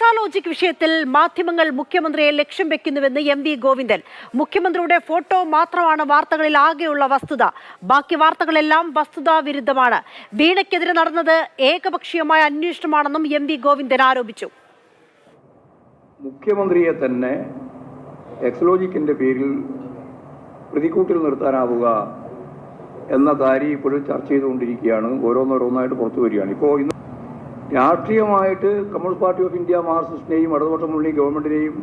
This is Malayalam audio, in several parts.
എക്സാലോജിക് വിഷയത്തിൽ മാധ്യമങ്ങൾ മുഖ്യമന്ത്രിയെ ലക്ഷ്യം വെക്കുന്നുവെന്ന് എം.വി. ഗോവിന്ദൻ. മുഖ്യമന്ത്രിയുടെ ഫോട്ടോ മാത്രമാണ് വാർത്തകളിൽ ആകെയുള്ള വസ്തുത. ബാക്കി വാർത്തകളെല്ലാം വസ്തുതാ വിരുദ്ധമാണ്. വീണയ്ക്കെതിരെ നടന്നത് ഏകപക്ഷീയമായ അന്വേഷണമാണെന്നും എം.വി. ഗോവിന്ദൻ ആരോപിച്ചു. മുഖ്യമന്ത്രിയെ തന്നെ എക്സലോജിക്കിന്റെ പേരിൽ പ്രതിക്കൂട്ടിൽ നിർത്താനാവുക എന്ന കാര്യം ഇപ്പോഴും ചർച്ച ചെയ്തുകൊണ്ടിരിക്കുകയാണ്. ഓരോന്നോരോന്നായിട്ട് പുറത്തു വരികയാണ്. ഇപ്പോൾ ഇന്ന് രാഷ്ട്രീയമായിട്ട് കമ്മ്യൂണിസ്റ്റ് പാർട്ടി ഓഫ് ഇന്ത്യ മാർക്സിസ്റ്റിനെയും ഇടതുപക്ഷ മുന്നണി ഗവൺമെന്റിനെയും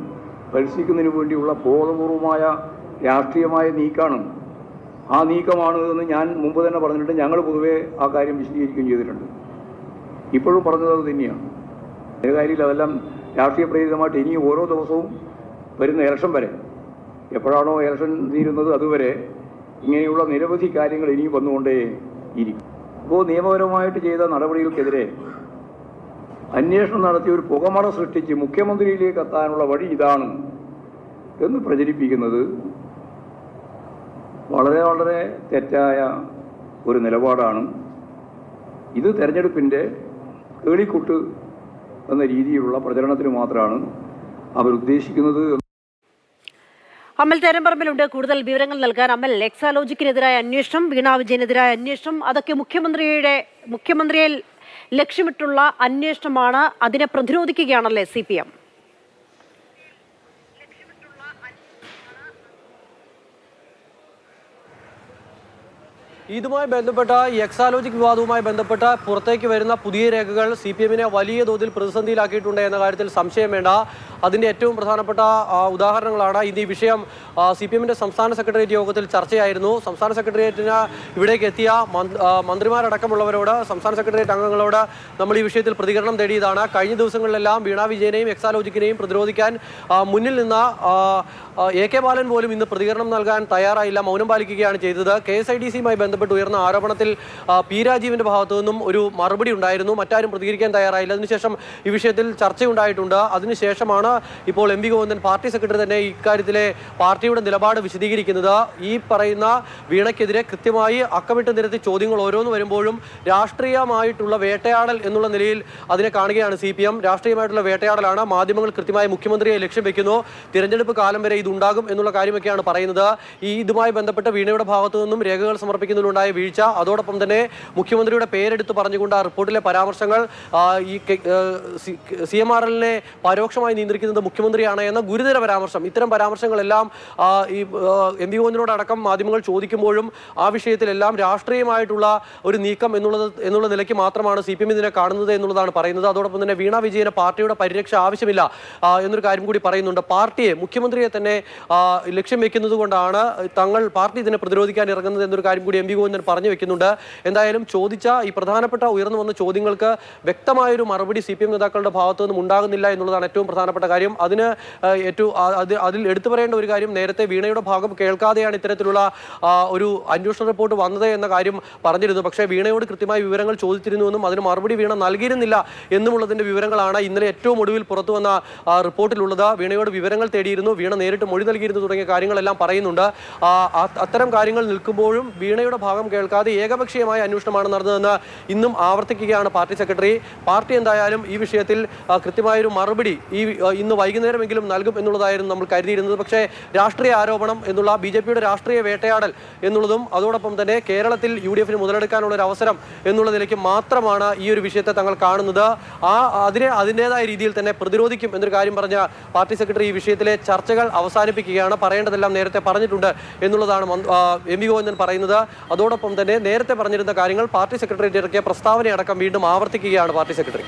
പരിസ്ഥിതിക്കുന്നതിന് വേണ്ടിയുള്ള ബോധപൂർവമായ രാഷ്ട്രീയമായ നീക്കമാണ്. ആ നീക്കമാണ് എന്ന് ഞാൻ മുമ്പ് തന്നെ പറഞ്ഞിട്ടുണ്ട്. ഞങ്ങൾ പൊതുവെ ആ കാര്യം വിശദീകരിക്കുകയും ചെയ്തിട്ടുണ്ട്. ഇപ്പോഴും പറഞ്ഞത് അത് തന്നെയാണ്. ഒരു കാര്യമില്ല, അതെല്ലാം രാഷ്ട്രീയ പ്രേരിതമായിട്ട് ഇനി ഓരോ ദിവസവും വരുന്ന ഇലക്ഷൻ വരെ, എപ്പോഴാണോ ഇലക്ഷൻ തീരുന്നത് അതുവരെ ഇങ്ങനെയുള്ള നിരവധി കാര്യങ്ങൾ ഇനിയും വന്നുകൊണ്ടേ ഇരിക്കും. അപ്പോൾ നിയമപരമായിട്ട് ചെയ്ത നടപടികൾക്കെതിരെ അന്വേഷണം നടത്തി ഒരു പുകമറ സൃഷ്ടിച്ച് മുഖ്യമന്ത്രിയിലേക്ക് എത്താനുള്ള വഴി ഇതാണ് എന്ന് പ്രചരിപ്പിക്കുന്നത് വളരെ വളരെ തെറ്റായ ഒരു നിലപാടാണ്. ഇത് തെരഞ്ഞെടുപ്പിൻ്റെ കേളിക്കുട്ട് എന്ന രീതിയിലുള്ള പ്രചരണത്തിന് മാത്രമാണ് അവർ ഉദ്ദേശിക്കുന്നത്. അമൽ തേരമ്പറമ്പിലുണ്ട് കൂടുതൽ വിവരങ്ങൾ നൽകാൻ. അമൽ, എക്സാലോജിക്കിനെതിരായ അന്വേഷണം, വീണ വിജയനെതിരായ അന്വേഷണം, അതൊക്കെ മുഖ്യമന്ത്രിയെ ലക്ഷ്യമിട്ടുള്ള അന്വേഷണമാണ്. അതിനെ പ്രതിരോധിക്കുകയാണല്ലേ CPM? ഇതുമായി ബന്ധപ്പെട്ട ഈ എക്സാലോജിക് വിവാദവുമായി ബന്ധപ്പെട്ട പുറത്തേക്ക് വരുന്ന പുതിയ രേഖകൾ CPM-നെ വലിയ തോതിൽ പ്രതിസന്ധിയിലാക്കിയിട്ടുണ്ട് എന്ന കാര്യത്തിൽ സംശയം വേണ്ട. അതിൻ്റെ ഏറ്റവും പ്രധാനപ്പെട്ട ഉദാഹരണങ്ങളാണ്. ഇത് ഈ വിഷയം CPM-ന്റെ സംസ്ഥാന സെക്രട്ടേറിയറ്റ് യോഗത്തിൽ ചർച്ചയായിരുന്നു. സംസ്ഥാന സെക്രട്ടേറിയറ്റിന് ഇവിടേക്ക് എത്തിയ മന്ത്രിമാരടക്കമുള്ളവരോട്, സംസ്ഥാന സെക്രട്ടേറിയറ്റ് അംഗങ്ങളോട് നമ്മൾ ഈ വിഷയത്തിൽ പ്രതികരണം തേടിയതാണ്. കഴിഞ്ഞ ദിവസങ്ങളിലെല്ലാം വീണ വിജയനെയും എക്സാലോജിക്കിനെയും പ്രതിരോധിക്കാൻ മുന്നിൽ നിന്ന AK ബാലൻ പോലും ഇന്ന് പ്രതികരണം നൽകാൻ തയ്യാറായില്ല, മൗനം പാലിക്കുകയാണ് ചെയ്തത്. KSIDC-യുമായി ബന്ധപ്പെട്ട് ഉയർന്ന ആരോപണത്തിൽ P. രാജീവിന്റെ ഭാഗത്തു നിന്നും ഒരു മറുപടി ഉണ്ടായിരുന്നു. മറ്റാരും പ്രതികരിക്കാൻ തയ്യാറായില്ല. അതിനുശേഷം ഈ വിഷയത്തിൽ ചർച്ചയുണ്ടായിട്ടുണ്ട്. അതിനുശേഷമാണ് ഇപ്പോൾ M.V. ഗോവിന്ദൻ, പാർട്ടി സെക്രട്ടറി, തന്നെ ഇക്കാര്യത്തിലെ പാർട്ടിയുടെ നിലപാട് വിശദീകരിക്കുന്നത്. ഈ പറയുന്ന വീണയ്ക്കെതിരെ കൃത്യമായി അക്കമിട്ട് നിരത്തി ചോദ്യങ്ങൾ ഓരോന്ന് വരുമ്പോഴും രാഷ്ട്രീയമായിട്ടുള്ള വേട്ടയാടൽ എന്നുള്ള നിലയിൽ അതിനെ കാണുകയാണ് CPM. രാഷ്ട്രീയമായിട്ടുള്ള വേട്ടയാടലാണ്. മാധ്യമങ്ങൾ കൃത്യമായി മുഖ്യമന്ത്രിയെ ലക്ഷ്യം വെക്കുന്നു. തിരഞ്ഞെടുപ്പ് കാലം വരെ ഇതുണ്ടാകും എന്നുള്ള കാര്യമൊക്കെയാണ് പറയുന്നത്. ഇതുമായി ബന്ധപ്പെട്ട് വീണയുടെ ഭാഗത്തു നിന്നും രേഖകൾ സമർപ്പിക്കുന്നതിലുണ്ടായ വീഴ്ച, അതോടൊപ്പം തന്നെ മുഖ്യമന്ത്രിയുടെ പേരെടുത്ത് പറഞ്ഞുകൊണ്ട് ആ റിപ്പോർട്ടിലെ പരാമർശങ്ങൾ, ഈ CMRL-നെ പരോക്ഷമായി നിയന്ത്രിക്കുന്നത് മുഖ്യമന്ത്രിയാണ് എന്ന ഗുരുതര പരാമർശം, ഇത്തരം പരാമർശങ്ങളെല്ലാം ഈ M.V. ഗോവിന്ദനോടക്കം മാധ്യമങ്ങൾ ചോദിക്കുമ്പോഴും ആ വിഷയത്തിലെല്ലാം രാഷ്ട്രീയമായിട്ടുള്ള ഒരു നീക്കം എന്നുള്ള നിലയ്ക്ക് മാത്രമാണ് CPM ഇതിനെ കാണുന്നത് എന്നുള്ളതാണ് പറയുന്നത്. അതോടൊപ്പം തന്നെ വീണ വിജയന് പാർട്ടിയുടെ പരിരക്ഷ ആവശ്യമില്ല എന്നൊരു കാര്യം കൂടി പറയുന്നുണ്ട്. പാർട്ടിയെ, മുഖ്യമന്ത്രിയെ തന്നെ ലക്ഷ്യം വെക്കുന്നത് കൊണ്ടാണ് പാർട്ടി ഇതിനെ പ്രതിരോധിക്കാൻ ഇറങ്ങുന്നത് എന്നൊരു കാര്യം കൂടി M.V. ഗോവിന്ദൻ പറഞ്ഞു വെക്കുന്നുണ്ട്. എന്തായാലും ചോദിച്ച ഈ പ്രധാനപ്പെട്ട ഉയർന്നു വന്ന ചോദ്യങ്ങൾക്ക് വ്യക്തമായൊരു മറുപടി CPM നേതാക്കളുടെ ഭാഗത്തു നിന്നും ഉണ്ടാകുന്നില്ല എന്നുള്ളതാണ് ഏറ്റവും പ്രധാനപ്പെട്ട കാര്യം. അതിൽ എടുത്തു പറയേണ്ട ഒരു കാര്യം, നേരത്തെ വീണയുടെ ഭാഗം കേൾക്കാതെയാണ് ഇത്തരത്തിലുള്ള ഒരു അന്വേഷണ റിപ്പോർട്ട് വന്നത് എന്ന കാര്യം പറഞ്ഞിരുന്നു. പക്ഷേ വീണയോട് കൃത്യമായ വിവരങ്ങൾ ചോദിച്ചിരുന്നുവെന്നും അതിന് മറുപടി വീണ നൽകിയിരുന്നില്ല എന്നുമുള്ളതിന്റെ വിവരങ്ങളാണ് ഇന്നലെ ഏറ്റവും ഒടുവിൽ പുറത്തു വന്ന റിപ്പോർട്ടിലുള്ളത്. വീണയോട് വിവരങ്ങൾ തേടിയിരുന്നു, വീണ നേരിട്ട് മൊഴി നൽകിയിരുന്നു തുടങ്ങിയ കാര്യങ്ങളെല്ലാം പറയുന്നുണ്ട്. അത്തരം കാര്യങ്ങൾ നിൽക്കുമ്പോഴും വീണയുടെ ഭാഗം കേൾക്കാതെ ഏകപക്ഷീയമായ അന്വേഷണമാണ് നടന്നതെന്ന് ഇന്നും ആവർത്തിക്കുകയാണ് പാർട്ടി സെക്രട്ടറി. പാർട്ടി എന്തായാലും ഈ വിഷയത്തിൽ കൃത്യമായൊരു മറുപടി ഇന്ന് വൈകുന്നേരമെങ്കിലും നൽകും എന്നുള്ളതായിരുന്നു നമ്മൾ കരുതിയിരുന്നത്. പക്ഷേ രാഷ്ട്രീയ ആരോപണം എന്നുള്ള BJP-യുടെ രാഷ്ട്രീയ വേട്ടയാടൽ എന്നുള്ളതും അതോടൊപ്പം തന്നെ കേരളത്തിൽ UDF-ന് മുതലെടുക്കാനുള്ള ഒരു അവസരം എന്നുള്ള നിലയ്ക്ക് മാത്രമാണ് ഈ ഒരു വിഷയത്തെ തങ്ങൾ കാണുന്നത്. അതിൻ്റെതായ രീതിയിൽ തന്നെ പ്രതിരോധിക്കും എന്നൊരു കാര്യം പറഞ്ഞ പാർട്ടി സെക്രട്ടറി ഈ വിഷയത്തിലെ ചർച്ചകൾ അവസാനിപ്പിക്കുകയാണ്. പറയേണ്ടതെല്ലാം നേരത്തെ പറഞ്ഞിട്ടുണ്ട് എന്നുള്ളതാണ് M.V. ഗോവിന്ദൻ പറയുന്നത്. അതോടൊപ്പം തന്നെ നേരത്തെ പറഞ്ഞിരുന്ന കാര്യങ്ങൾ പാർട്ടി സെക്രട്ടേറിയറ്റ് ഇറക്കിയ പ്രസ്താവനയടക്കം വീണ്ടും ആവർത്തിക്കുകയാണ് പാർട്ടി സെക്രട്ടറി.